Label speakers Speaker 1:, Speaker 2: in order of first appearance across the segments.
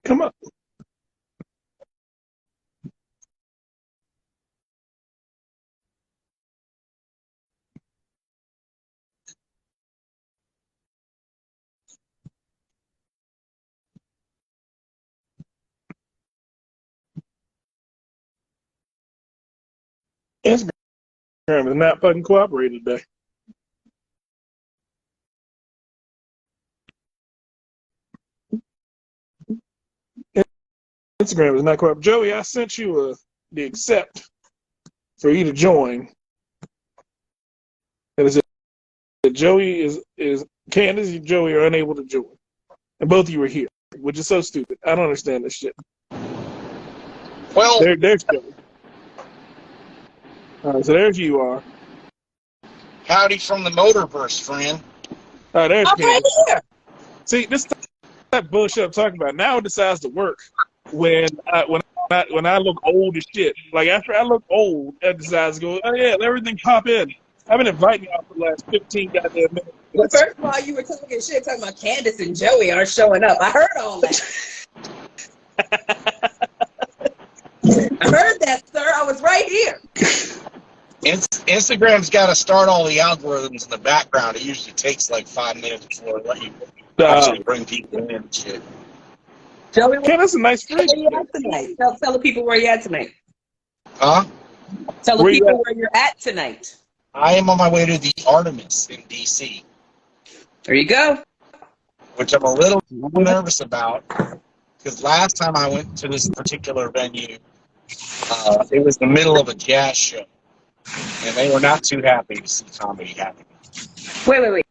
Speaker 1: Come on. Instagram is not fucking cooperating today. Instagram is not cooperating. Joey, I sent you the accept for you to join. And it said Joey is Candace and Joey are unable to join. And both of you are here, which is so stupid. I don't understand this shit.
Speaker 2: Well,
Speaker 1: There's Joey. All right, so there's you are.
Speaker 2: howdy from the Motorverse, friend.
Speaker 1: All right, there's
Speaker 3: I'm right
Speaker 1: Candace.
Speaker 3: here.
Speaker 1: See, this is that bullshit I'm talking about. Now it decides to work when I look old as shit. Like after I look old, it decides to go, oh yeah, let everything pop in. I've been inviting y'all for the last 15 goddamn minutes.
Speaker 3: Well, first of all, you were talking shit, talking about Candace and Joey aren't showing up. I heard all that. I heard that, sir. I was right here.
Speaker 2: Instagram's got to start all the algorithms in the background. It usually takes like 5 minutes before it let you actually bring people in and shit.
Speaker 3: Joey,
Speaker 1: Candace, a nice
Speaker 3: where
Speaker 1: friend.
Speaker 3: you at tonight? Tell the people where you're at tonight.
Speaker 2: Huh?
Speaker 3: Tell the
Speaker 1: Where you
Speaker 3: people
Speaker 1: at?
Speaker 3: where you're at tonight.
Speaker 2: I am on my way to the Artemis in D.C.,
Speaker 3: There you go.
Speaker 2: which I'm a little nervous about because last time I went to this particular venue, it was the middle of a jazz show, and they were not too happy to see comedy happening.
Speaker 3: Wait.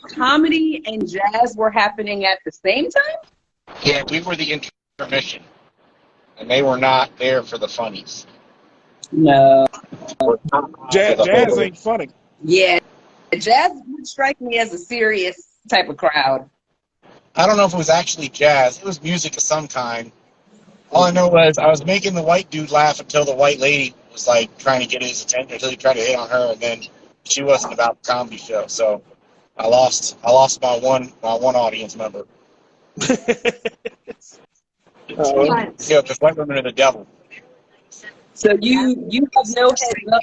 Speaker 3: Comedy and jazz were happening at the same time?
Speaker 2: Yeah, we were the intermission, and they were not there for the funnies.
Speaker 3: No.
Speaker 1: Jazz ain't funny.
Speaker 3: Yeah. Jazz would strike me as a serious type of crowd.
Speaker 2: I don't know if it was actually jazz. It was music of some kind. All I know was I was making the white dude laugh until the white lady was like trying to get his attention, until he tried to hit on her, and then she wasn't about the comedy show. So I lost my one audience member. Yeah, because white women are the devil.
Speaker 3: So you have no heads up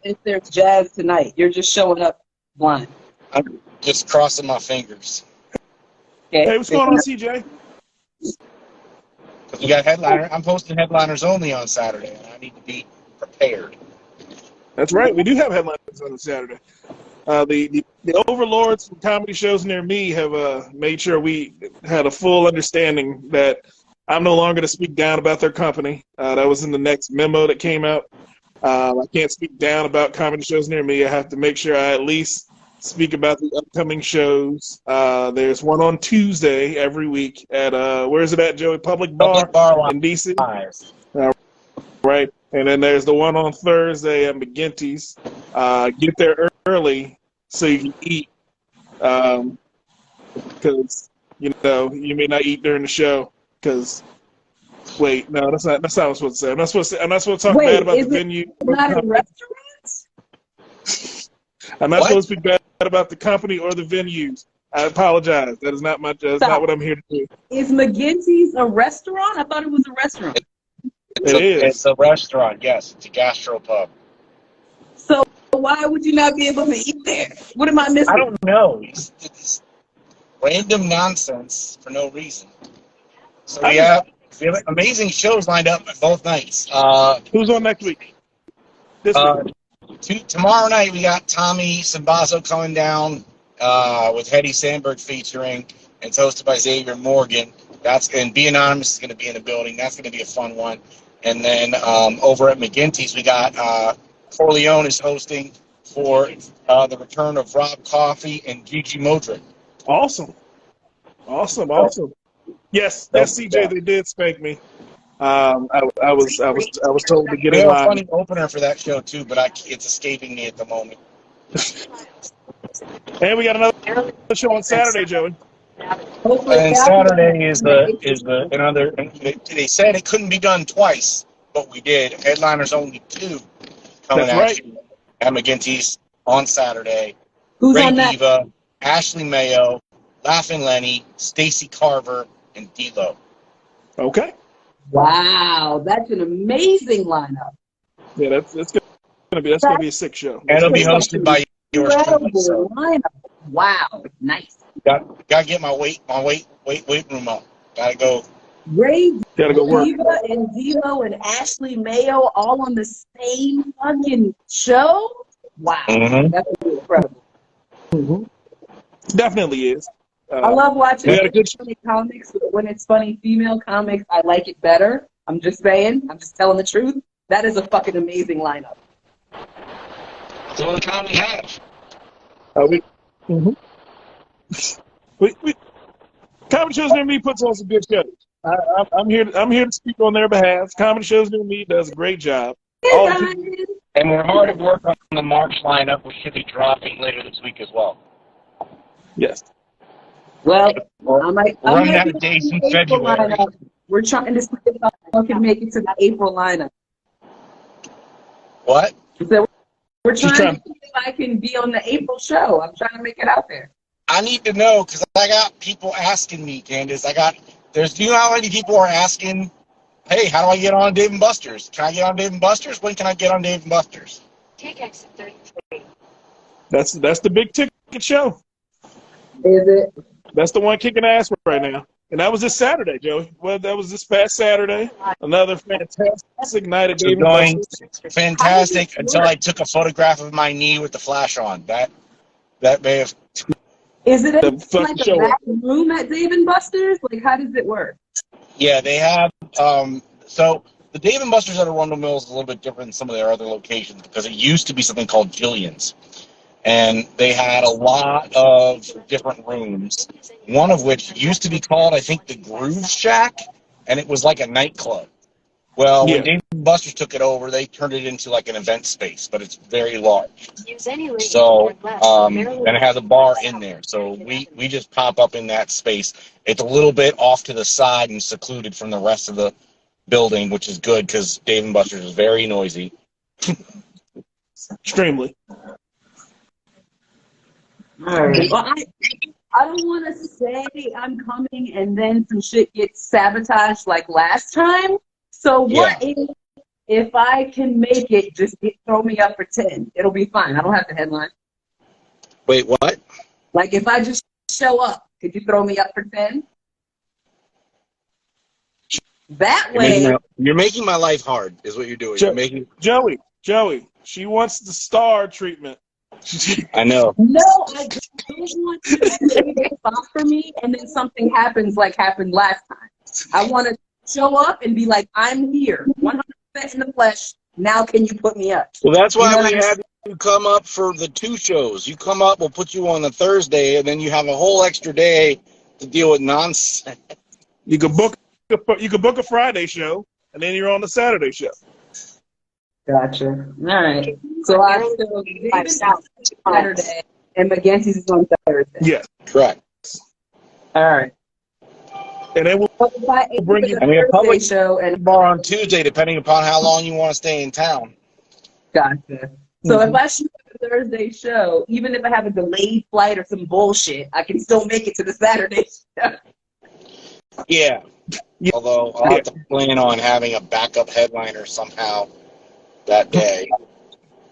Speaker 3: if there's jazz tonight. You're just showing up blind.
Speaker 2: I'm just crossing my fingers.
Speaker 3: Okay.
Speaker 1: Hey, what's going on, CJ?
Speaker 2: Because we got headliner. I'm posting headliners only on Saturday, and I need to be prepared.
Speaker 1: That's right. We do have headlines on Saturday. The overlords from comedy shows near me have made sure we had a full understanding that I'm no longer to speak down about their company. That was in the next memo that came out. I can't speak down about comedy shows near me. I have to make sure I at least speak about the upcoming shows. There's one on Tuesday every week at, where is it at, Joey? Public Bar in DC. Right. And then there's the one on Thursday at McGinty's. Get there early so you can eat. Because, you may not eat during the show. Because, wait, no, that's not what I'm supposed to say. I'm not supposed to talk bad about the venue.
Speaker 3: Not in restaurants?
Speaker 1: I'm not supposed to speak bad about the company or the venues. I apologize. That is not not what I'm here to do.
Speaker 3: Is McGinty's a restaurant? I thought it was a restaurant.
Speaker 2: It's a restaurant, yes. It's a gastropub.
Speaker 3: So why would you not be able to eat there? What am I missing?
Speaker 2: I don't know. It's random nonsense for no reason. So we have amazing shows lined up both nights.
Speaker 1: Who's on next week? This week.
Speaker 2: Tomorrow night we got Tommy Simbazo coming down with Hetty Sandberg featuring. It's hosted by Xavier Morgan. And Be Anonymous is going to be in the building. That's going to be a fun one. And then over at McGinty's we got Corleone is hosting for the return of Rob Coffey and Gigi Modric.
Speaker 1: Awesome. Yes, CJ, they did spank me. I was told to get
Speaker 2: We
Speaker 1: in
Speaker 2: have a
Speaker 1: line.
Speaker 2: funny opener for that show too, but it's escaping me at the moment.
Speaker 1: And we got another show on Saturday, Joey.
Speaker 2: And Saturday is another. They said it couldn't be done twice, but we did. Headliners only 2 coming
Speaker 1: That's
Speaker 2: at
Speaker 1: right.
Speaker 2: you at McGinty's on Saturday.
Speaker 3: Who's
Speaker 2: Ray
Speaker 3: on that?
Speaker 2: Diva, Ashley Mayo, Laughing Lenny, Stacy Carver, and D-Lo.
Speaker 1: Okay.
Speaker 3: Wow, that's an amazing lineup.
Speaker 1: Yeah, that's gonna be a sick show.
Speaker 2: And it'll be hosted by yours truly.
Speaker 3: Incredible
Speaker 2: So
Speaker 3: lineup. Wow, nice.
Speaker 2: got to get my weight room up. Got to go.
Speaker 3: Ray
Speaker 1: Gotta go work.
Speaker 3: Diva and D'Lo and Ashley Mayo all on the same fucking show? Wow,
Speaker 2: Mhm.
Speaker 3: that's incredible.
Speaker 1: Definitely is.
Speaker 3: I love watching
Speaker 1: we had a good
Speaker 3: funny comics, but when it's funny female comics, I like it better. I'm just saying. I'm just telling the truth. That is a fucking amazing lineup.
Speaker 2: That's all the time we have.
Speaker 1: We Comedy Shows Near Me puts on some good shows. I'm here to speak on their behalf. Comedy Shows Near Me does a great job. All the-
Speaker 2: And we're hard at work on the March lineup, which should be dropping later this week as well.
Speaker 1: yes.
Speaker 3: Well,
Speaker 2: We're
Speaker 3: I might
Speaker 2: running out
Speaker 3: be
Speaker 2: of days
Speaker 3: on
Speaker 2: in
Speaker 3: the April
Speaker 2: February.
Speaker 3: lineup. We're trying to see if I can make it to the April lineup.
Speaker 2: What?
Speaker 3: So we're
Speaker 1: She's
Speaker 3: trying
Speaker 1: trying-
Speaker 3: to see if I can be on the April show. I'm trying to make it out there.
Speaker 2: I need to know because I got people asking me, Candace. Do you know how many people are asking, hey, how do I get on Dave & Buster's? Can I get on Dave & Buster's? When can I get on Dave & Buster's?
Speaker 4: Take exit 33.
Speaker 1: That's the big ticket show.
Speaker 3: Is it?
Speaker 1: That's the one kicking ass right now. And that was this Saturday, Joey. Well, that was this past Saturday. Another fantastic night at
Speaker 2: So
Speaker 1: Dave &
Speaker 2: going
Speaker 1: Buster's.
Speaker 2: fantastic until I took a photograph of my knee with the flash on. That may have.
Speaker 3: Is it
Speaker 1: The fucking
Speaker 3: like a
Speaker 1: show.
Speaker 3: back room at Dave & Buster's? Like, how does it work?
Speaker 2: Yeah, they have. So the Dave & Buster's at Arundel Mills is a little bit different than some of their other locations because it used to be something called Jillian's. And they had a lot of different rooms, one of which used to be called, I think, the Groove Shack, and it was like a nightclub. Well, when Dave & Buster's took it over, they turned it into like an event space, but it's very large.
Speaker 4: Use any lane
Speaker 2: So,
Speaker 4: toward left,
Speaker 2: and
Speaker 4: barely
Speaker 2: it has a bar in there. So we just pop up in that space. It's a little bit off to the side and secluded from the rest of the building, which is good because Dave & Buster's is very noisy.
Speaker 1: Extremely.
Speaker 3: All right. Well, I don't want to say I'm coming and then some shit gets sabotaged like last time. So what if I can make it, just throw me up for 10. It'll be fine. I don't have to headline.
Speaker 2: Wait, what?
Speaker 3: Like, if I just show up, could you throw me up for 10? That way.
Speaker 2: You're making my life hard, is what you're doing. You're making.
Speaker 1: Joey, she wants the star treatment.
Speaker 2: I know.
Speaker 3: No, I don't want you to make it stop for me and then something happens like happened last time. I want to show up and be like, I'm here, 100% in the flesh. Now can you put me up?
Speaker 2: Well, that's why
Speaker 3: You know
Speaker 2: we
Speaker 3: what
Speaker 2: had you come up for the 2 shows. You come up, we'll put you on the Thursday, and then you have a whole extra day to deal with nonsense.
Speaker 1: You could book a Friday show, and then you're on the Saturday show.
Speaker 3: Gotcha. All right. So I still David's on Saturday and McGinty's is on Thursday.
Speaker 1: Yes.
Speaker 2: Correct.
Speaker 3: All right.
Speaker 1: And then we'll
Speaker 3: But if I aim
Speaker 1: bring
Speaker 3: for
Speaker 1: you-
Speaker 3: the
Speaker 2: And we have
Speaker 3: Thursday
Speaker 2: public
Speaker 3: show and
Speaker 2: bar on Tuesday, depending upon how long you want to stay in town.
Speaker 3: gotcha. So if I shoot the Thursday show, even if I have a delayed flight or some bullshit, I can still make it to the Saturday show.
Speaker 2: Yeah. Although I'll have to plan on having a backup headliner somehow that day.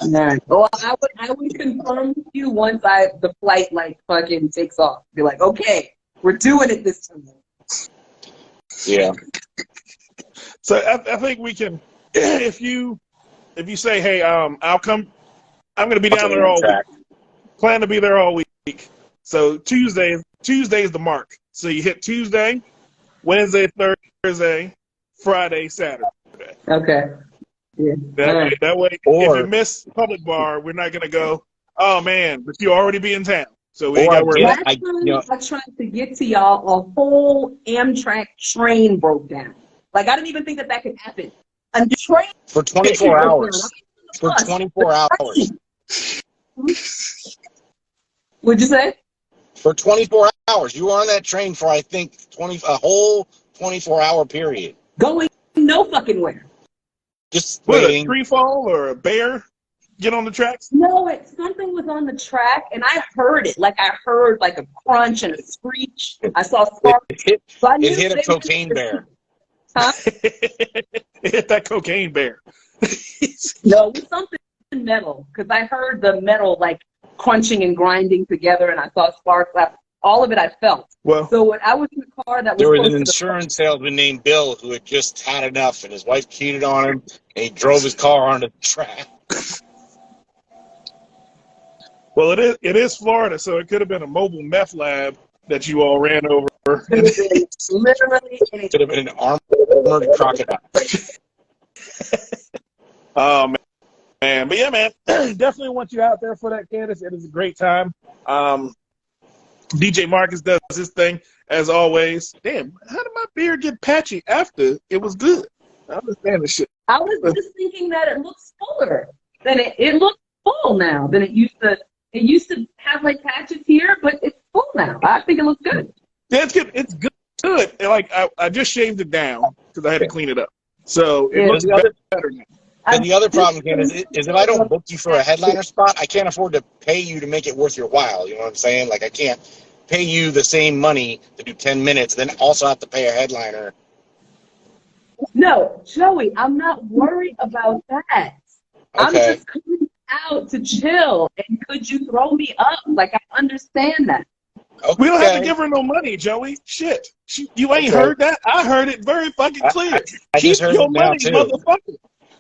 Speaker 3: All right. Well, I would confirm with you once the flight like fucking takes off. Be like, okay, we're doing it this time.
Speaker 2: Yeah.
Speaker 1: So I think we can, if you say, hey, I'll come, I'm going to be down there all week. Plan to be there all week. So Tuesday is the mark. So you hit Tuesday, Wednesday, Thursday, Friday, Saturday.
Speaker 3: Okay. Yeah.
Speaker 1: That way,
Speaker 2: Or-
Speaker 1: if you miss public bar, we're not going to go, Oh man, but you already be in town, so we ain't
Speaker 2: Or
Speaker 1: got to worry.
Speaker 3: Last time I tried to get to y'all, a whole Amtrak train broke down. Like, I didn't even think that could happen. A train
Speaker 2: for 24
Speaker 3: broke
Speaker 2: hours.
Speaker 3: down.
Speaker 2: For 24 hours.
Speaker 3: What'd you say?
Speaker 2: For 24 hours. You were on that train for, I think, a whole 24-hour period.
Speaker 3: Going no fucking where.
Speaker 2: Just
Speaker 1: What, a
Speaker 2: waiting.
Speaker 1: tree fall or a bear get on the tracks?
Speaker 3: No, something was on the track, and I heard it. Like, I heard like a crunch and a screech. I saw sparks.
Speaker 2: It
Speaker 3: So I knew
Speaker 2: hit a
Speaker 3: they
Speaker 2: cocaine bear.
Speaker 3: Huh?
Speaker 1: It hit that cocaine bear.
Speaker 3: No, it was something metal, because I heard the metal like crunching and grinding together, and I saw sparks. All of it I felt.
Speaker 1: Well,
Speaker 3: So when I was in the car that was
Speaker 2: There was
Speaker 3: close
Speaker 2: an
Speaker 3: to the
Speaker 2: insurance salesman named Bill who had just had enough, and his wife cheated on him, and he drove his car onto the track.
Speaker 1: well, it is Florida, so it could have been a mobile meth lab that you all ran over.
Speaker 3: literally anything.
Speaker 2: Could have been an armored crocodile.
Speaker 1: Oh man, but yeah, man, definitely want you out there for that, Candace. It is a great time. DJ Marcus does his thing as always. Damn, how did my beard get patchy after it was good? I understand this shit.
Speaker 3: I was just thinking that it looks fuller than it looks full now than it used to. It used to have like patches here, but it's full now. I think it looks good.
Speaker 1: Yeah, it's good. It's good. And, like I just shaved it down because I had to clean it up, so it looks better now.
Speaker 2: And the other problem, Candace, is if I don't book you for a headliner spot, I can't afford to pay you to make it worth your while. You know what I'm saying? Like, I can't pay you the same money to do 10 minutes, then also have to pay a headliner.
Speaker 3: No, Joey, I'm not worried about that. I'm
Speaker 2: Okay.
Speaker 3: just coming out to chill. And could you throw me up? Like, I understand that.
Speaker 2: Okay.
Speaker 1: We don't have to give her no money, Joey. Shit, you ain't heard that? I heard it very fucking clear.
Speaker 2: I just
Speaker 1: Keep
Speaker 2: heard
Speaker 1: your
Speaker 2: it now,
Speaker 1: money,
Speaker 2: too.
Speaker 1: motherfucker.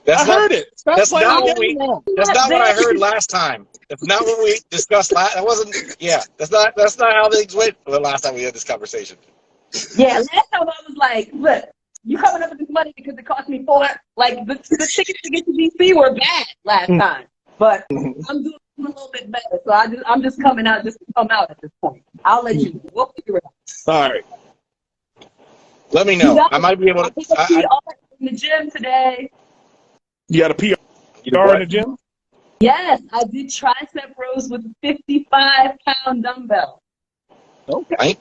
Speaker 1: I heard it. Stop
Speaker 2: That's
Speaker 1: playing
Speaker 2: not
Speaker 1: the
Speaker 2: what
Speaker 1: game wrong.
Speaker 2: That's not what I heard last time. That's not what we discussed last. That wasn't. Yeah, that's not how things went the last time we had this conversation.
Speaker 3: Yeah, last time I was like, look, you coming up with this money because it cost me $4. Like, the tickets to get to DC were bad last time. But I'm doing a little bit better. So I'm just coming out just to come out at this point. I'll let you know. We'll figure it out.
Speaker 1: All right.
Speaker 2: Let me know. I might be able to.
Speaker 3: I think I'll be in the gym today.
Speaker 1: You got a PR in the gym?
Speaker 3: Yes, I did tricep rows with a 55-pound dumbbell.
Speaker 1: Okay.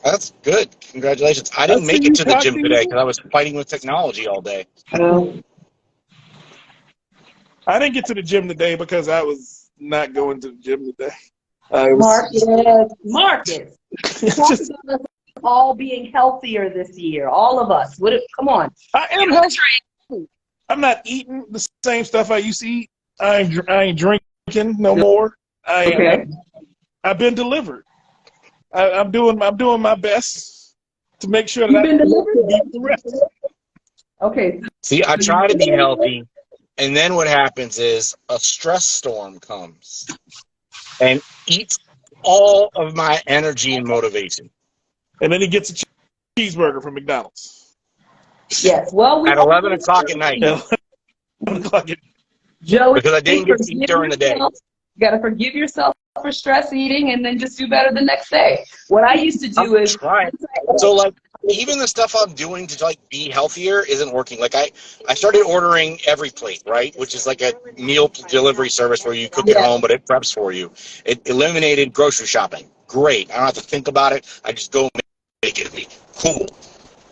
Speaker 2: That's good. Congratulations. I didn't make it to the gym today because I was fighting with technology all day.
Speaker 1: I didn't get to the gym today because I was not going to the gym today.
Speaker 3: Marcus. Just all being healthier this year. All of us. Come on.
Speaker 1: I am healthy. I'm not eating the same stuff I used to eat. I ain't drinking no more. I've been delivered. I'm doing my best to make sure that
Speaker 3: You've been delivered?
Speaker 1: Eat the rest.
Speaker 3: Okay.
Speaker 2: See, I try to be healthy, and then what happens is a stress storm comes and eats all of my energy and motivation.
Speaker 1: And then he gets a cheeseburger from McDonald's.
Speaker 3: Yes. Well,
Speaker 2: At 11 o'clock at night.
Speaker 1: 11 o'clock at
Speaker 3: Joey,
Speaker 2: Because I didn't get to eat during the day.
Speaker 3: You got to forgive yourself for stress eating and then just do better the next day. What I used to do is
Speaker 2: trying. So, like, even the stuff I'm doing to, like, be healthier isn't working. Like, I started ordering Every Plate, right, which is like a meal delivery service where you cook at home, but it preps for you. It eliminated grocery shopping. Great. I don't have to think about it. I just go make it me. Cool.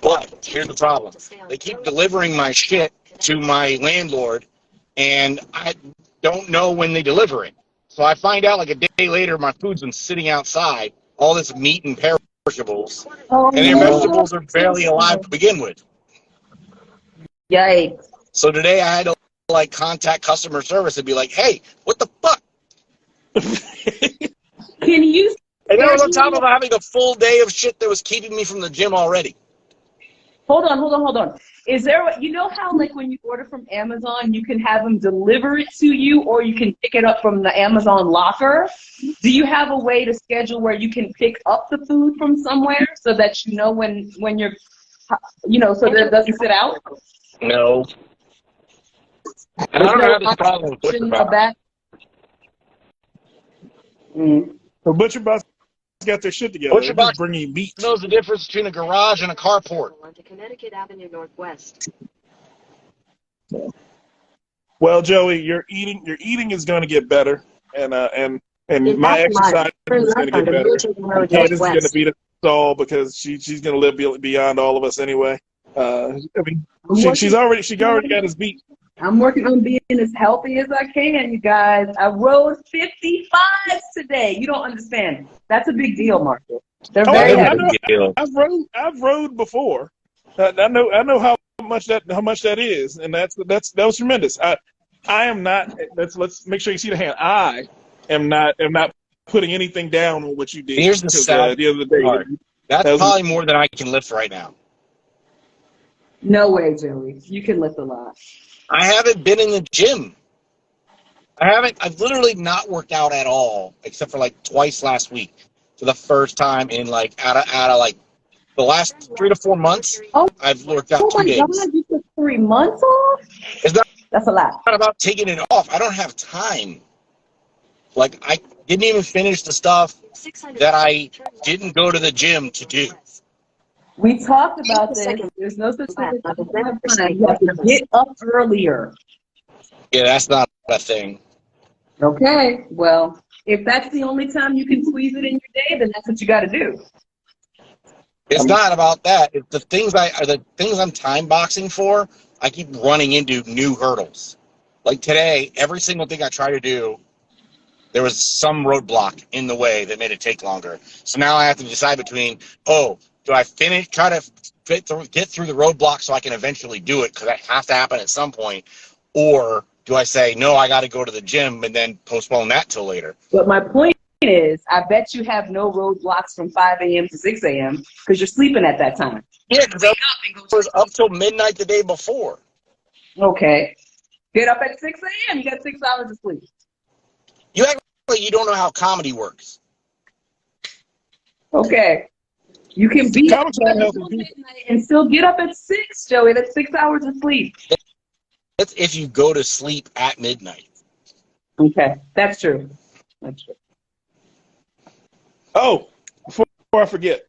Speaker 2: But here's the problem. They keep delivering my shit to my landlord, and I don't know when they deliver it. So I find out like a day later my food's been sitting outside, all this meat and perishables, and their vegetables are barely alive to begin with.
Speaker 3: Yikes.
Speaker 2: So today I had to like contact customer service and be like, hey, what the fuck?
Speaker 3: Can you?
Speaker 2: And that was on top of having a full day of shit that was keeping me from the gym already.
Speaker 3: Hold on. Is there, you know how like when you order from Amazon, you can have them deliver it to you or you can pick it up from the Amazon locker? Do you have a way to schedule where you can pick up the food from somewhere so that you know when you're, you know, so that it doesn't sit out?
Speaker 2: No. And I
Speaker 3: Is
Speaker 2: don't
Speaker 3: there
Speaker 2: have this
Speaker 3: an
Speaker 2: problem with
Speaker 3: option
Speaker 2: Butcher
Speaker 3: of that? Mm.
Speaker 1: So Butcher Box got their shit together.
Speaker 2: Butcher
Speaker 1: They're
Speaker 2: Box
Speaker 1: just bringing meat.
Speaker 2: knows the difference between a garage and a carport.
Speaker 4: On to Connecticut Avenue Northwest.
Speaker 1: Well, Joey, your eating is going to get better, and my exercise is going to get better. And Candace is going to beat us all because she's going to live beyond all of us anyway. I mean, she already got us beat.
Speaker 3: I'm working on being as healthy as I can, you guys. I rode 55 today. You don't understand. That's a big deal, Marcus. They're very heavy.
Speaker 1: I've rode before. I know how much that is, and that was tremendous. I am not. Let's make sure you see the hand. I am not putting anything down on what you did.
Speaker 2: Here's the sad
Speaker 1: the other day.
Speaker 2: part. That's probably more than I can lift right now.
Speaker 3: No way, Joey. You can lift a lot.
Speaker 2: I haven't been in the gym. I've literally not worked out at all, except for like twice last week. For the first time in like out of like the last 3 to 4 months, I've worked out 2 days.
Speaker 3: Oh my God, you took 3 months off? That's a lot.
Speaker 2: It's not about taking it off. I don't have time. Like, I didn't even finish the stuff that I didn't go to the gym to do.
Speaker 3: We talked about this. There's no such thing as time. You have to get up earlier.
Speaker 2: Yeah, that's not a thing.
Speaker 3: Okay, well, if that's the only time you can squeeze it in your day, then that's what you got to do.
Speaker 2: It's not about that. It's the things I'm time boxing for. I keep running into new hurdles. Like today, every single thing I try to do, there was some roadblock in the way that made it take longer. So now I have to decide between, do I try to get through the roadblock so I can eventually do it because that has to happen at some point, or do I say, no, I got to go to the gym and then postpone that till later?
Speaker 3: But my point is, I bet you have no roadblocks from 5 a.m. to 6 a.m. because you're sleeping at that time.
Speaker 2: Yeah, because I was up till midnight the day before.
Speaker 3: Okay. Get up at 6 a.m. You got 6 hours of sleep.
Speaker 2: You act like you don't know how comedy works.
Speaker 3: Okay. You can be up until midnight and still get up at 6, Joey. That's 6 hours of sleep.
Speaker 2: That's if you go to sleep at midnight.
Speaker 3: Okay. That's true. That's true.
Speaker 1: Oh, before I forget,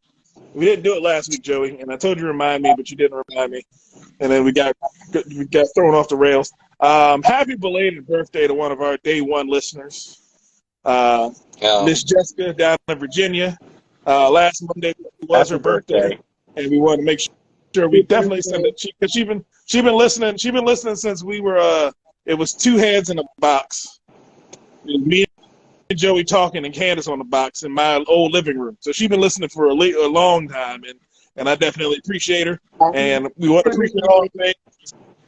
Speaker 1: we didn't do it last week, Joey, and I told you to remind me, but you didn't remind me, and then we got thrown off the rails. Happy belated birthday to one of our day one listeners, Miss Jessica down in Virginia. Last Monday was her birthday, and we wanted to make sure we definitely send it because she's been listening. She's been listening since we were. It was 2 heads in a box. It was me and Joey talking and Candace on the box in my old living room. So she's been listening for a long time, and I definitely appreciate her. And we want to appreciate all of them,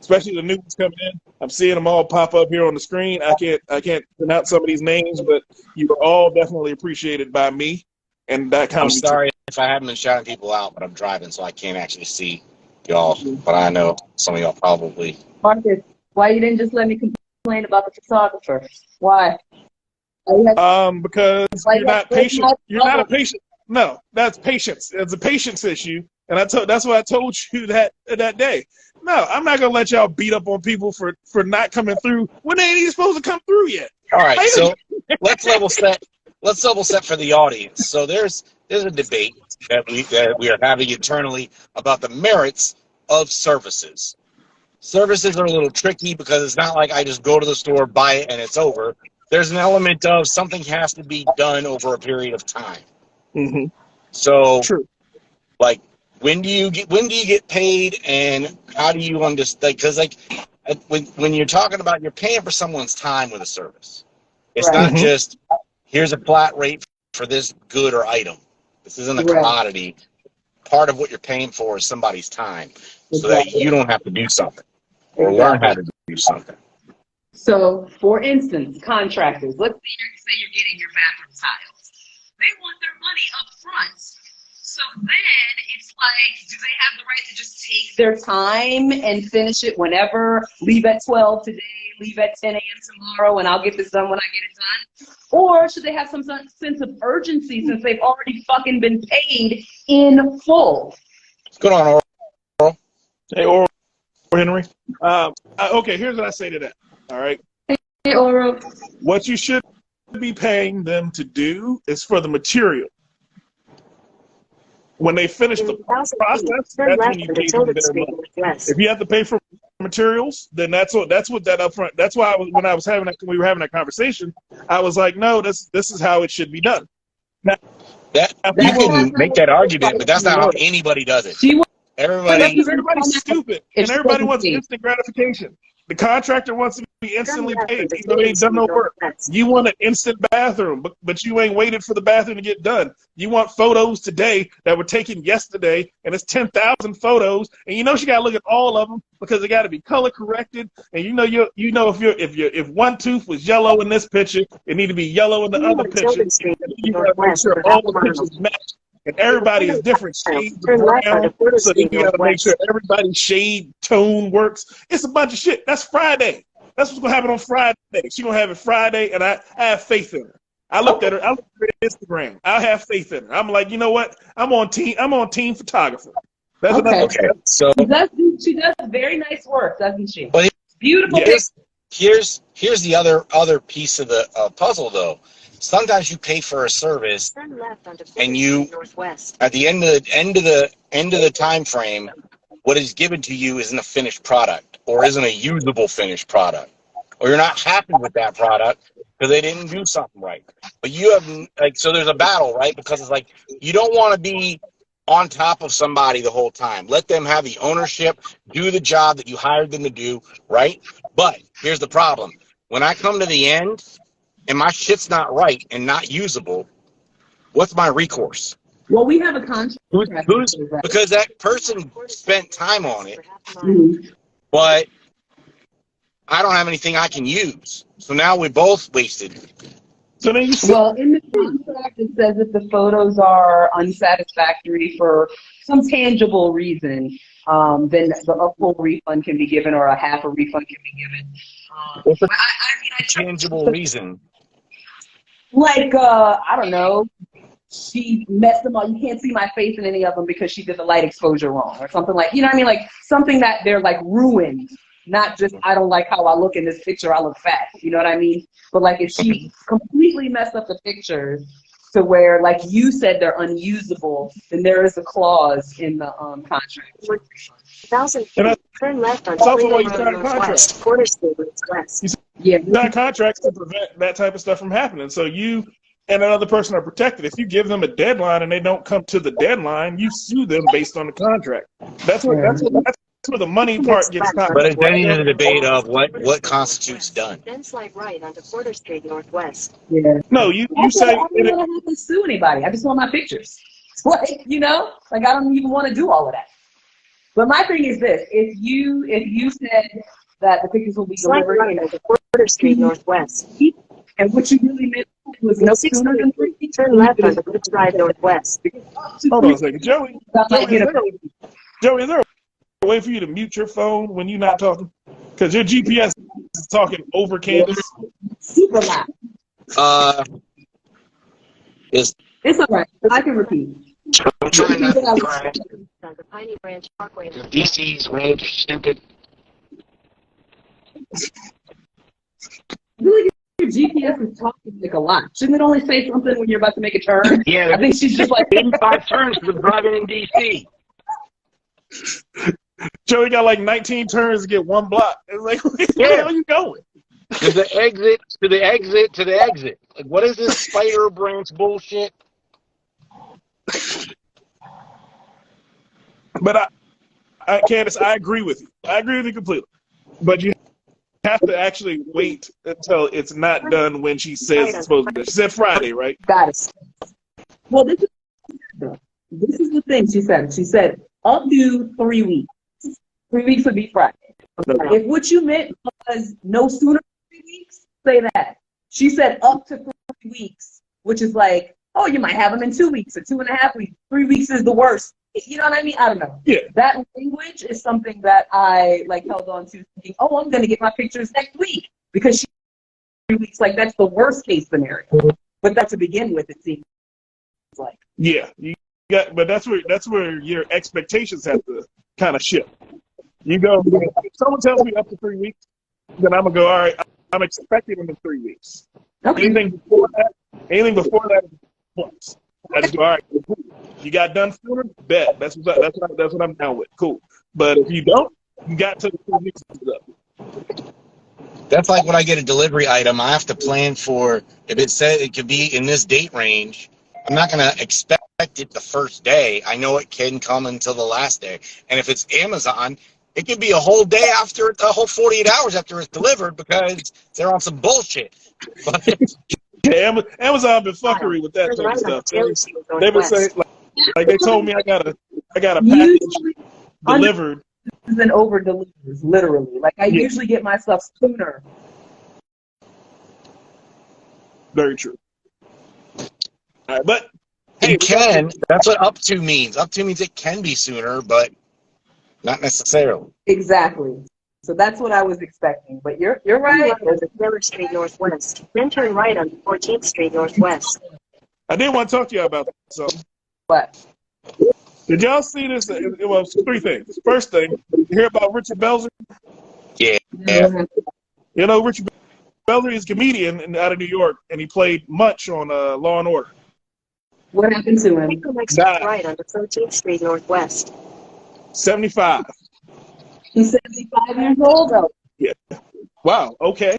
Speaker 1: especially the new ones coming in. I'm seeing them all pop up here on the screen. I can't pronounce some of these names, but you are all definitely appreciated by me. And that kind
Speaker 2: I'm sorry if I haven't been shouting people out, but I'm driving, so I can't actually see y'all. But I know some of y'all probably.
Speaker 3: Marcus, why you didn't just let me complain about the photographer? Why?
Speaker 1: Because you're not patient. You're not a patient. No, that's patience. It's a patience issue, and that's what I told you that day. No, I'm not gonna let y'all beat up on people for not coming through when they ain't even supposed to come through yet.
Speaker 2: All right, so let's level set. Let's level set for the audience. So there's a debate that we are having internally about the merits of services. Services are a little tricky because it's not like I just go to the store, buy it, and it's over. There's an element of something has to be done over a period of time.
Speaker 1: Mm-hmm.
Speaker 2: So,
Speaker 1: true.
Speaker 2: Like, when do you get paid, and how do you understand? Because when you're talking about you're paying for someone's time with a service, it's not just here's a flat rate for this good or item. This isn't a commodity. Part of what you're paying for is somebody's time, so that you don't have to do something or learn how to do something.
Speaker 3: So, for instance, contractors. Let's say you're getting your bathroom tiles. They want their money up front. So then it's like, do they have the right to just take their time and finish it whenever? Leave at 12 today, leave at 10 a.m. tomorrow, and I'll get this done when I get it done? Or should they have some sense of urgency since they've already fucking been paid in full?
Speaker 2: What's going on, Oral?
Speaker 1: Hey, Oral Henry. Okay, here's what I say to that. All right.
Speaker 3: Hey, Oral.
Speaker 1: What you should be paying them to do is for the material. When they finish the process, that's when you pay them their money. If you have to pay for materials, then that's what that upfront. That's why when we were having that conversation, I was like, no, this is how it should be done. Now,
Speaker 2: you can make that argument, but that's not how anybody does it.
Speaker 1: Everybody's stupid, and everybody wants instant gratification. The contractor wants to be instantly paid, even though they ain't done no work. You want an instant bathroom, but you ain't waited for the bathroom to get done. You want photos today that were taken yesterday, and it's 10,000 photos, and you know she got to look at all of them because they got to be color corrected. And you know if one tooth was yellow in this picture, it need to be yellow in the other picture. You got to make sure all the pictures match. And everybody is different shades of brown, so you gotta make sure everybody's shade tone works. It's a bunch of shit. That's Friday. That's what's gonna happen on Friday. She's gonna have it Friday, and I have faith in her. I looked at her Instagram. I have faith in her. I'm like, you know what? I'm on team photographer. That's
Speaker 2: okay. So
Speaker 3: she does very nice work, doesn't she?
Speaker 2: Well,
Speaker 3: beautiful.
Speaker 2: Here's the other piece of the puzzle, though. Sometimes you pay for a service, and you at the end of the time frame, what is given to you isn't a finished product or isn't a usable finished product, or you're not happy with that product because they didn't do something right. But you have so there's a battle, right? Because it's like you don't want to be on top of somebody the whole time. Let them have the ownership, do the job that you hired them to do, right? But here's the problem: when I come to the end and my shit's not right and not usable, what's my recourse?
Speaker 3: Well, we have a contract.
Speaker 2: Because that person spent time on it, but I don't have anything I can use. So now we both wasted.
Speaker 1: So then
Speaker 3: in the contract, it says that the photos are unsatisfactory for some tangible reason, then a full refund can be given or a half a refund can be given.
Speaker 2: What's a tangible reason?
Speaker 3: Like, I don't know, she messed them up. You can't see my face in any of them because she did the light exposure wrong or something like, you know what I mean? Like something that they're like ruined, not just I don't like how I look in this picture, I look fat. You know what I mean? But like if she completely messed up the pictures to where, like you said, they're unusable, then there is a clause in the contract.
Speaker 4: 1,000 feet, turn left on Toledo West, Quarter Street West.
Speaker 1: Yeah, you got contracts to prevent that type of stuff from happening. So you and another person are protected. If you give them a deadline and they don't come to the deadline, you sue them based on the contract. That's where the money part gets caught.
Speaker 2: But it's then in the debate of what constitutes done.
Speaker 4: Then slide right onto Quarter Street Northwest.
Speaker 3: Yeah.
Speaker 1: No, you say
Speaker 3: I don't want to have to sue anybody. I just want my pictures. Like, you know, like I don't even want to do all of that. But my thing is this: if you said that the pictures will be delivered
Speaker 4: right onto Quarter Street Northwest,
Speaker 3: and what you really meant was no sooner than 3 feet,
Speaker 4: turn left onto Quarter Street Northwest.
Speaker 1: Hold on a second, Joey. Joey, is there a way for you to mute your phone when you're not talking? Because your GPS is talking over Candace.
Speaker 3: Super loud.
Speaker 2: It's
Speaker 3: all right. I can repeat.
Speaker 2: I'm trying not to cry.
Speaker 4: The Piney Branch Parkway.
Speaker 2: DC's range, stupid.
Speaker 3: Really, your GPS is talking like a lot. Shouldn't it only say something when you're about to make a turn?
Speaker 2: Yeah,
Speaker 3: I think she's just like
Speaker 2: 85 turns for driving in DC.
Speaker 1: Joey got like 19 turns to get one block. It's like, where the hell are you going?
Speaker 2: To the exit, to the exit, to the exit. Like, what is this spider branch bullshit?
Speaker 1: But Candace, I agree with you. I agree with you completely. But you have to actually wait until it's not done when she says it's supposed to be. She said Friday, right?
Speaker 3: Got it. Well, this is the thing she said. She said up to 3 weeks. 3 weeks would be Friday. If what you meant was no sooner than 3 weeks, say that. She said up to 3 weeks, which is like, oh, you might have them in 2 weeks or 2.5 weeks. 3 weeks is the worst. You know what I mean? I don't know.
Speaker 1: Yeah.
Speaker 3: That language is something that I held on to, thinking, oh, I'm going to get my pictures next week because 3 weeks, like that's the worst case scenario. But that to begin with, it seems like.
Speaker 1: Yeah, but that's where your expectations have to kind of shift. You go, if someone tells me up to 3 weeks, then I'm gonna go, all right, I'm expecting them in 3 weeks.
Speaker 3: Okay.
Speaker 1: Anything before that is plus. I just go, all right, cool. You got done sooner? Bet. That's what I'm down with. Cool. But if you don't, you got to the 3 weeks up.
Speaker 2: That's like when I get a delivery item, I have to plan for, if it says it could be in this date range, I'm not going to expect it the first day. I know it can come until the last day. And if it's Amazon, it could be a whole day after, a whole 48 hours after it's delivered because they're on some bullshit.
Speaker 1: Yeah, Amazon been fuckery with that type of stuff. They would say, like they told me I got a package delivered.
Speaker 3: And over delivers, literally. Like I usually get my stuff sooner.
Speaker 1: Very true. All right, but
Speaker 2: hey, it can. That's what up to means. Up to means it can be sooner, but not necessarily.
Speaker 3: Exactly. So that's what I was expecting. But you're right.
Speaker 4: There's a Miller Street Northwest. Then turn right on 14th Street Northwest.
Speaker 1: I did want to talk to you about something.
Speaker 3: What?
Speaker 1: Did y'all see this? Well, three things. First thing, you hear about Richard Belzer?
Speaker 2: Yeah.
Speaker 1: You know, Richard Belzer is a comedian out of New York, and he played Much on Law and Order.
Speaker 3: What happened to him?
Speaker 4: Take the next right on 13th Street Northwest.
Speaker 1: 75.
Speaker 3: He's 75 years old, though.
Speaker 1: Yeah. Wow. Okay.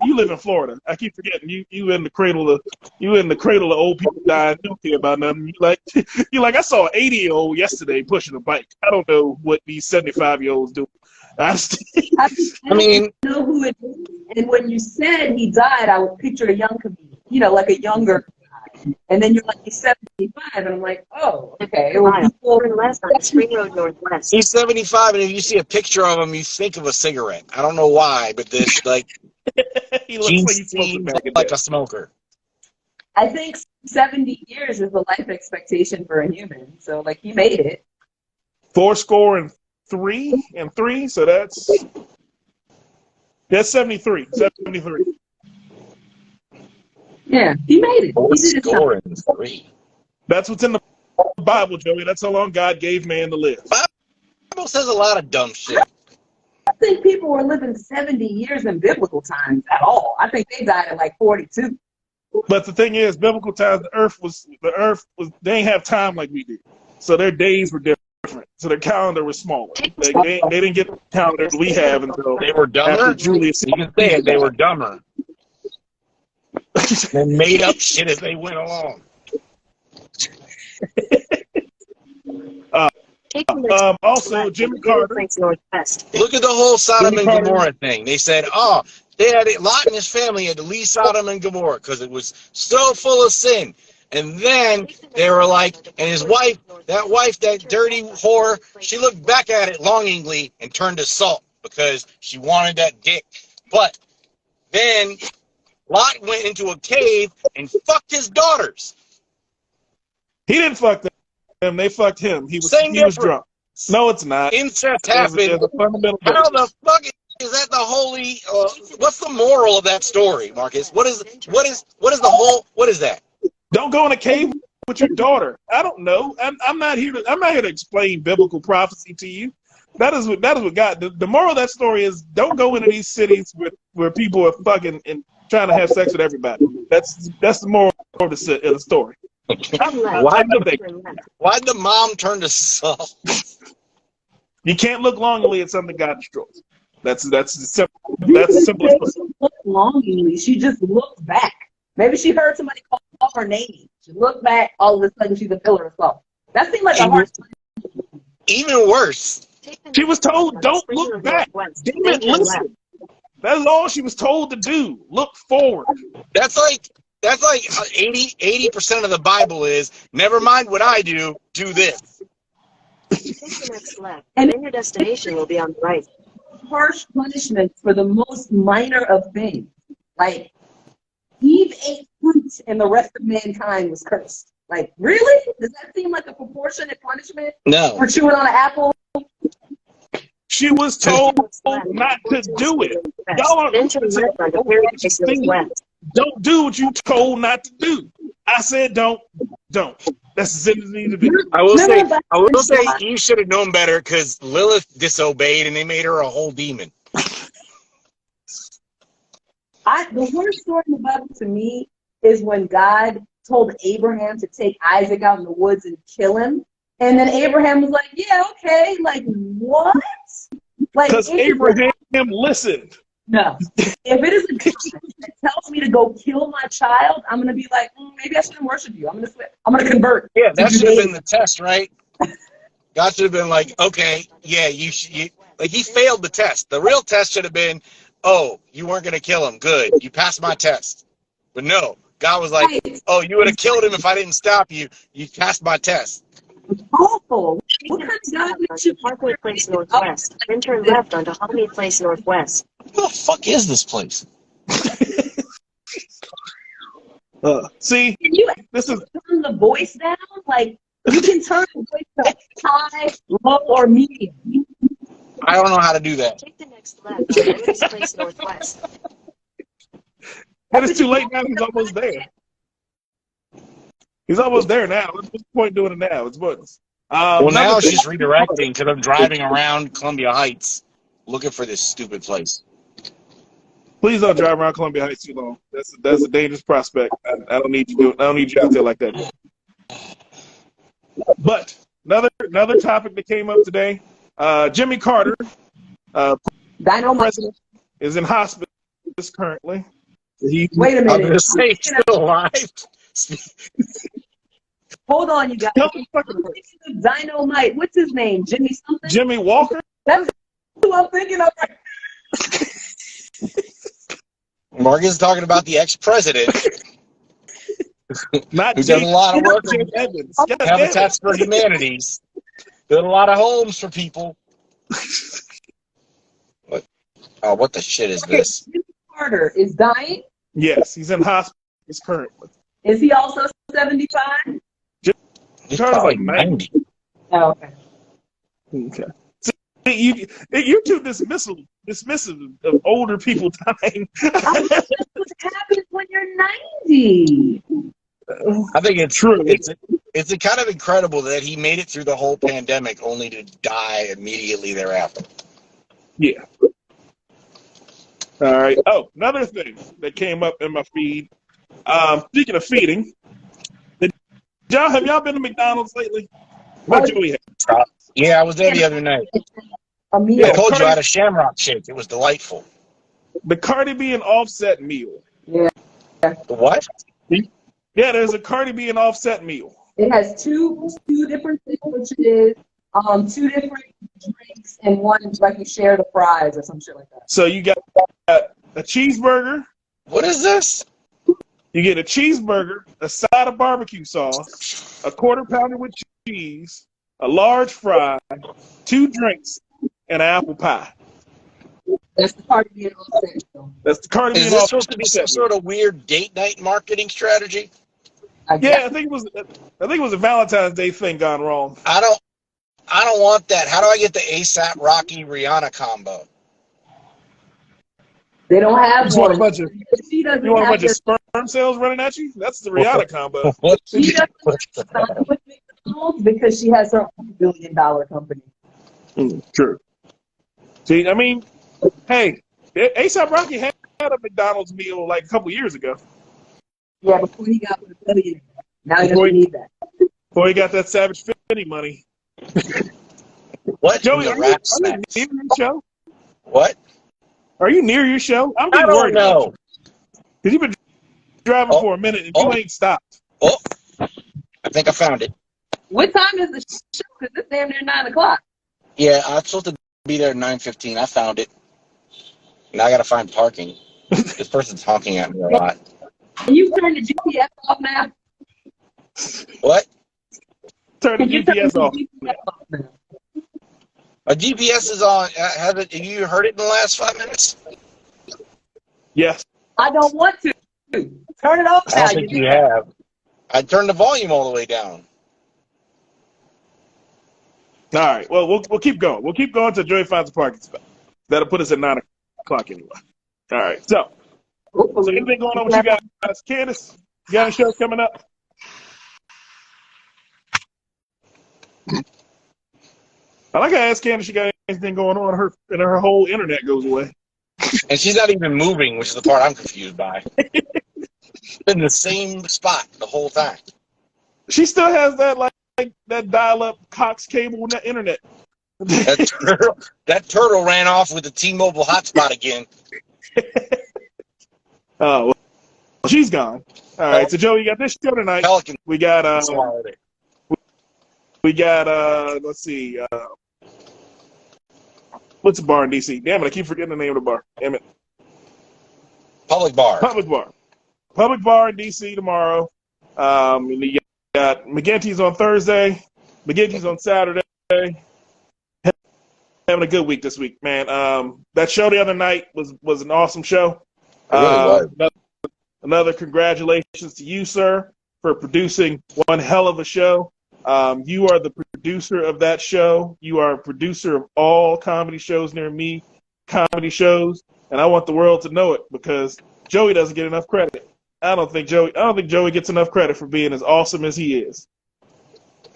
Speaker 1: You live in Florida. I keep forgetting you in the cradle of old people dying. You don't care about nothing. You like I saw an 80-year-old yesterday pushing a bike. I don't know what these 75-year-olds do.
Speaker 3: I mean, know who it is. And when you said he died, I would picture a young comedian. You know, like a younger guy. And then you're like, he's 75, and I'm like, oh, okay. It was
Speaker 4: left on Spring Road Northwest.
Speaker 2: He's 75, and if you see a picture of him, you think of a cigarette. I don't know why, but this
Speaker 1: he looks
Speaker 2: like a smoker.
Speaker 3: I think 70 years is the life expectation for a human. So, like, he made it.
Speaker 1: 73, so that's 73. 73.
Speaker 3: Yeah, he made it. He did it.
Speaker 2: 3.
Speaker 1: That's what's in the Bible, Joey. That's how long God gave man to live.
Speaker 2: The Bible says a lot of dumb shit.
Speaker 3: I think people were living 70 years in biblical times at all. I think they died at like 42.
Speaker 1: But the thing is, biblical times, the earth was they didn't have time like we did. So their days were different. So their calendar was smaller. They didn't get the calendar we have until
Speaker 2: they were dumber.
Speaker 1: After Julius.
Speaker 2: You can say it, they were dumber. They made up shit as they went along.
Speaker 1: Also, Jimmy Carter.
Speaker 2: Look at the whole Sodom and Gomorrah thing. They said, they had Lot and his family had to leave Sodom and Gomorrah because it was so full of sin. And then they were like, and his wife, that dirty whore, she looked back at it longingly and turned to salt because she wanted that dick. But then Lot went into a cave and fucked his daughters.
Speaker 1: He didn't fuck them. They fucked him. He was drunk. No, it's not.
Speaker 2: Incest happened. How the fuck is that the holy? What's the moral of that story, Marcus? What is that?
Speaker 1: Don't go in a cave with your daughter. I don't know. I'm not here to explain biblical prophecy to you. That is what God. The moral of that story is don't go into these cities where people are fucking and trying to have sex with everybody. That's the moral of the story.
Speaker 2: Why'd the mom turn to salt?
Speaker 1: You can't look longingly at something God destroys. That's the simplest.
Speaker 3: Look longingly. She just looked back. Maybe she heard somebody call her name. She looked back. All of a sudden, she's a pillar of salt. That seemed like a hard.
Speaker 2: Even worse.
Speaker 1: She was told, "Don't look back." Damn it, listen. That's all she was told to do. Look forward.
Speaker 2: That's like 80% of the Bible is, never mind what I do, do this.
Speaker 4: Take the next left, and then your destination will be on the right.
Speaker 3: Harsh punishments for the most minor of things. Like, Eve ate fruit and the rest of mankind was cursed. Like, really? Does that seem like a proportionate punishment?
Speaker 2: No.
Speaker 3: For chewing on an apple?
Speaker 1: She was told not to do it. Y'all don't do what you told not to do. I said don't. That's as simple as it needs to be.
Speaker 2: I will say you should have known better because Lilith disobeyed and they made her a whole demon.
Speaker 3: The worst story in the Bible to me is when God told Abraham to take Isaac out in the woods and kill him. And then Abraham was like, yeah, okay. Like, what? Like,
Speaker 1: Because Abraham listened.
Speaker 3: No. If it is a God that tells me to go kill my child, I'm gonna be like, maybe I shouldn't worship you. I'm gonna convert.
Speaker 2: Yeah, that should have been the test, right? God should have been like, okay, yeah, like he failed the test. The real test should have been, oh, you weren't gonna kill him. Good, you passed my test. But no, God was like, oh, you would have killed him if I didn't stop you. You passed my test.
Speaker 3: Awful. What kind of God makes you
Speaker 4: Parkway Place Northwest. Then turn left onto Holly Place Northwest.
Speaker 2: What the fuck is this place?
Speaker 1: See,
Speaker 3: Can you
Speaker 1: this is
Speaker 3: turn the voice down? Like, you can turn the voice to high, low, or medium.
Speaker 2: I don't know how to do that.
Speaker 4: Take the next left onto Lewis Place Northwest.
Speaker 1: but it's too late now. He's almost there. He's almost there now. What's the point doing it now? It's buttons.
Speaker 2: Well, now she's redirecting because I'm driving around Columbia Heights looking for this stupid place.
Speaker 1: Please don't drive around Columbia Heights too long. That's a dangerous prospect. I don't need you I don't need you out there like that. But another topic that came up today. Jimmy Carter,
Speaker 3: Dynamite.
Speaker 1: president, is in hospice currently.
Speaker 3: Wait a
Speaker 2: I'm
Speaker 3: minute.
Speaker 2: going to say he's still alive.
Speaker 3: Hold on, you guys. Dynamite. What's his name? Jimmy something?
Speaker 1: Jimmy Walker?
Speaker 3: That's who I'm thinking of.
Speaker 2: Morgan's talking about the ex-president
Speaker 1: Not
Speaker 2: who does a lot of work
Speaker 1: Jim
Speaker 2: in
Speaker 1: Evans.
Speaker 2: Habitats for Humanities. Built a lot of homes for people. What the shit is this?
Speaker 3: Jimmy Carter is dying.
Speaker 1: Yes, he's in hospice currently.
Speaker 3: Is he also 75?
Speaker 2: He's
Speaker 1: Carter's
Speaker 2: probably
Speaker 1: like 90.
Speaker 3: Oh, okay.
Speaker 1: Okay. See, you're too dismissive of older people dying.
Speaker 3: That's what happens when you're 90.
Speaker 2: I think it's
Speaker 1: True.
Speaker 2: It's kind of incredible that he made it through the whole pandemic only to die immediately thereafter.
Speaker 1: Yeah. All right. Oh, another thing that came up in my feed. Speaking of feeding, have y'all been to McDonald's lately? What Joey had?
Speaker 2: Yeah, I was there the other night.
Speaker 3: A meal.
Speaker 2: I told you I had a Shamrock shake. It was delightful.
Speaker 1: The Cardi B and Offset meal.
Speaker 3: Yeah.
Speaker 2: The what?
Speaker 1: Yeah, there's a Cardi B and Offset meal.
Speaker 3: It has two different sandwiches, two different drinks, and one like you share the fries or some shit like that.
Speaker 1: So you got a cheeseburger.
Speaker 2: What is this?
Speaker 1: You get a cheeseburger, a side of barbecue sauce, a quarter pounder with cheese, a large fry, 2 drinks, and an apple pie.
Speaker 3: That's the Cardi B and Offset.
Speaker 1: That's the Cardi B
Speaker 2: Is
Speaker 1: and
Speaker 2: this
Speaker 1: Offset.
Speaker 2: supposed to be some sort of weird date night marketing strategy?
Speaker 1: Yeah, I think it was a Valentine's Day thing gone wrong.
Speaker 2: I don't want that. How do I get the ASAP Rocky Rihanna combo?
Speaker 3: They don't have
Speaker 1: You want
Speaker 3: one.
Speaker 1: a bunch of
Speaker 3: She doesn't
Speaker 1: you want a
Speaker 3: have
Speaker 1: bunch of sperm cells running at you? That's the Rihanna combo.
Speaker 2: What?
Speaker 3: She doesn't sign with McDonald's because she has her own $1 billion company.
Speaker 1: True. See, I mean, hey, ASAP Rocky had a McDonald's meal like a couple years ago.
Speaker 3: Yeah, before he got with $1 billion. Now he
Speaker 1: Before
Speaker 3: doesn't need that.
Speaker 1: Before he got that Savage Fenty money.
Speaker 2: What?
Speaker 1: Joey,
Speaker 2: The
Speaker 1: are you
Speaker 2: rap
Speaker 1: near
Speaker 2: snacks?
Speaker 1: your show?
Speaker 2: What?
Speaker 1: Are you near your show? I'm
Speaker 2: I
Speaker 1: getting
Speaker 2: don't
Speaker 1: worried about
Speaker 2: know.
Speaker 1: you. Because you've been driving for a minute and you ain't stopped.
Speaker 2: Oh, I think I found it.
Speaker 3: What time is the show? Because it's damn near 9 o'clock.
Speaker 2: Yeah, I'm supposed to be there at 9:15. I found it. Now I gotta find parking. This person's honking at me a lot.
Speaker 3: Can you turn the GPS off now?
Speaker 2: What?
Speaker 1: Turn the
Speaker 3: Can you turn
Speaker 1: GPS
Speaker 3: the
Speaker 1: off.
Speaker 3: GPS off now?
Speaker 2: A GPS is on. Have you heard it in the last 5 minutes?
Speaker 1: Yes.
Speaker 3: I don't want to. Turn it off
Speaker 2: I
Speaker 3: now.
Speaker 2: don't think you have. I turned the volume all the way down.
Speaker 1: All right. Well, we'll keep going. We'll keep going until Joey finds a parking spot. That'll put us at 9 o'clock anyway. All right. So anything going on with you guys? Candace, you got any shows coming up? I like to ask Candace, she got anything going on, and her whole internet goes away.
Speaker 2: And she's not even moving, which is the part I'm confused by. In the same spot the whole time.
Speaker 1: She still has that that dial-up Cox cable internet.
Speaker 2: That turtle ran off with the T-Mobile hotspot again.
Speaker 1: Oh, well, she's gone. All right, so Joey, you got this show tonight.
Speaker 2: Pelican.
Speaker 1: We got let's see, what's the bar in DC? Damn it, I keep forgetting the name of the bar. Damn it.
Speaker 2: Public bar.
Speaker 1: Public bar in DC tomorrow. And you got McGinty's on Thursday, McGinty's on Saturday. Having a good week this week, man. That show the other night was an awesome show.
Speaker 2: It really was.
Speaker 1: Another congratulations to you, sir, for producing one hell of a show. You are the producer of that show. You are a producer of all comedy shows near me, comedy shows, and I want the world to know it because Joey doesn't get enough credit. I don't think Joey gets enough credit for being as awesome as he is.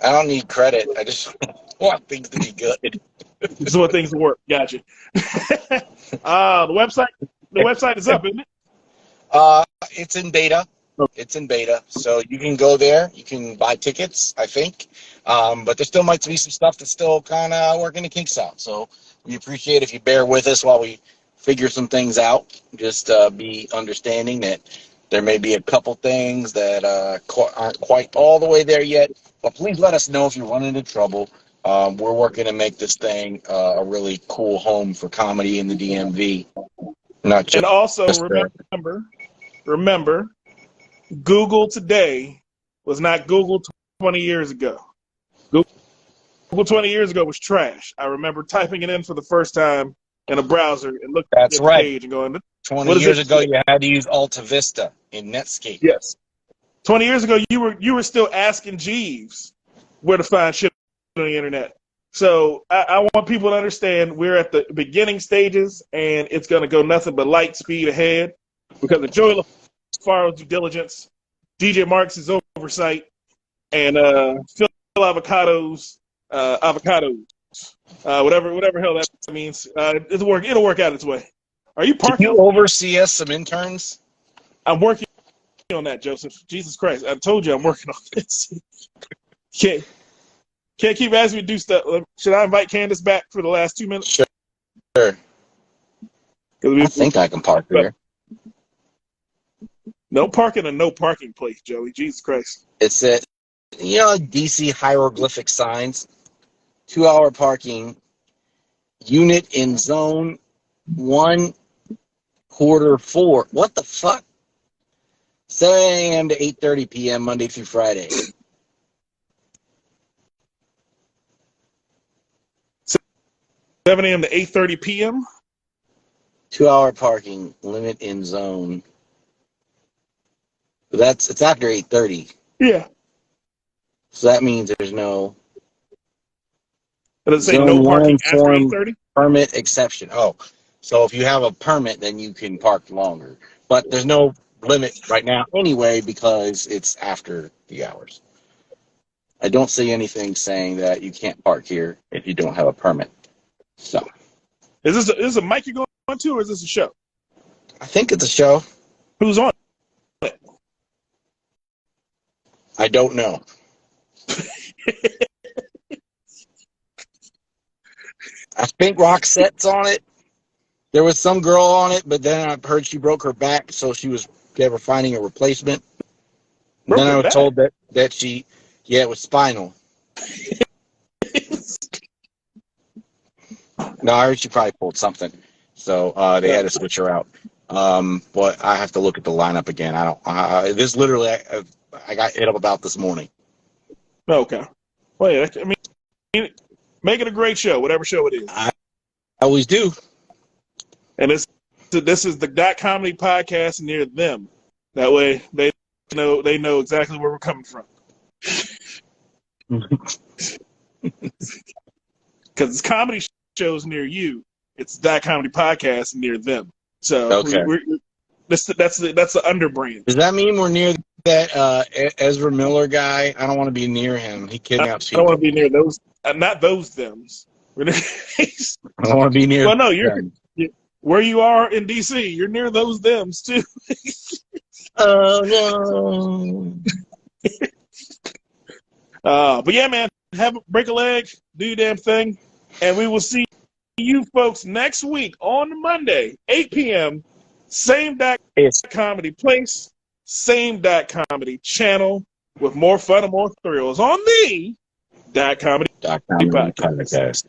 Speaker 2: I don't need credit. I just want things to be good.
Speaker 1: This is what things work. Gotcha. The website is up, isn't it?
Speaker 2: It's in beta. It's in beta, so you can go there. You can buy tickets, I think. But there still might be some stuff that's still kind of working the kinks out. So we appreciate if you bear with us while we figure some things out. Just be understanding that there may be a couple things that aren't quite all the way there yet. But please let us know if you run into trouble. We're working to make this thing a really cool home for comedy in the DMV. Not just,
Speaker 1: and also remember, Google today was not Google 20 years ago. Google 20 years ago was trash. I remember typing it in for the first time in a browser and looking at the page and going,
Speaker 2: 20 years ago, you had to use Alta Vista in Netscape.
Speaker 1: Yes. 20 years ago, you were still asking Jeeves where to find shit on the internet. So I want people to understand we're at the beginning stages, and it's going to go nothing but light speed ahead because of Joey LaFaro's due diligence, DJ Marks' oversight, and Phil Avocados, whatever hell that means. It'll work out its way. Are you parking?
Speaker 2: Can you oversee us some interns?
Speaker 1: I'm working on that, Joseph. Jesus Christ. I told you I'm working on this. Can't keep asking me to do stuff. Should I invite Candace back for the last 2 minutes?
Speaker 2: Sure. I think I can park there.
Speaker 1: No parking and no parking place, Joey. Jesus Christ.
Speaker 2: It's at, DC hieroglyphic signs. 2-hour parking. Unit in zone 1, quarter 4. What the fuck? 7 a.m. to 8:30 p.m. Monday through Friday.
Speaker 1: 7 a.m. to 8:30 p.m.
Speaker 2: 2-hour parking limit in zone. It's after 8:30.
Speaker 1: Yeah.
Speaker 2: So that means there's no.
Speaker 1: Does it say no parking after 8:30?
Speaker 2: Permit exception. Oh, so if you have a permit, then you can park longer. But there's no limit right now anyway because it's after the hours. I don't see anything saying that you can't park here if you don't have a permit. So,
Speaker 1: is this a mic you're going to, or is this a show?
Speaker 2: I think it's a show.
Speaker 1: Who's on it?
Speaker 2: I don't know. I think Roxette's on it. There was some girl on it, but then I heard she broke her back, so they were finding a replacement. Then I was told that she, it was spinal. No, I heard she probably pulled something, so they had to switch her out. But I have to look at the lineup again. This literally I got hit up about this morning.
Speaker 1: Okay. Well, yeah, I mean, make it a great show, whatever show it is.
Speaker 2: I always do.
Speaker 1: And this is the .comedy podcast near them. That way they know exactly where we're coming from. Because it's comedy shows near you. It's .comedy podcast near them. So
Speaker 2: okay.
Speaker 1: That's the underbrand.
Speaker 2: Does that mean we're near that Ezra Miller guy? I don't want to be near him. He kidnaps people.
Speaker 1: I don't want to be near those. Not those thems. I
Speaker 2: don't want to be near.
Speaker 1: Well, no, where you are in DC, you're near those thems too.
Speaker 2: Oh no.
Speaker 1: But yeah, man, break a leg, do your damn thing, and we will see you folks next week on Monday, 8 p.m. Same comedy place, same comedy channel, with more fun and more thrills on the Comedy Podcast.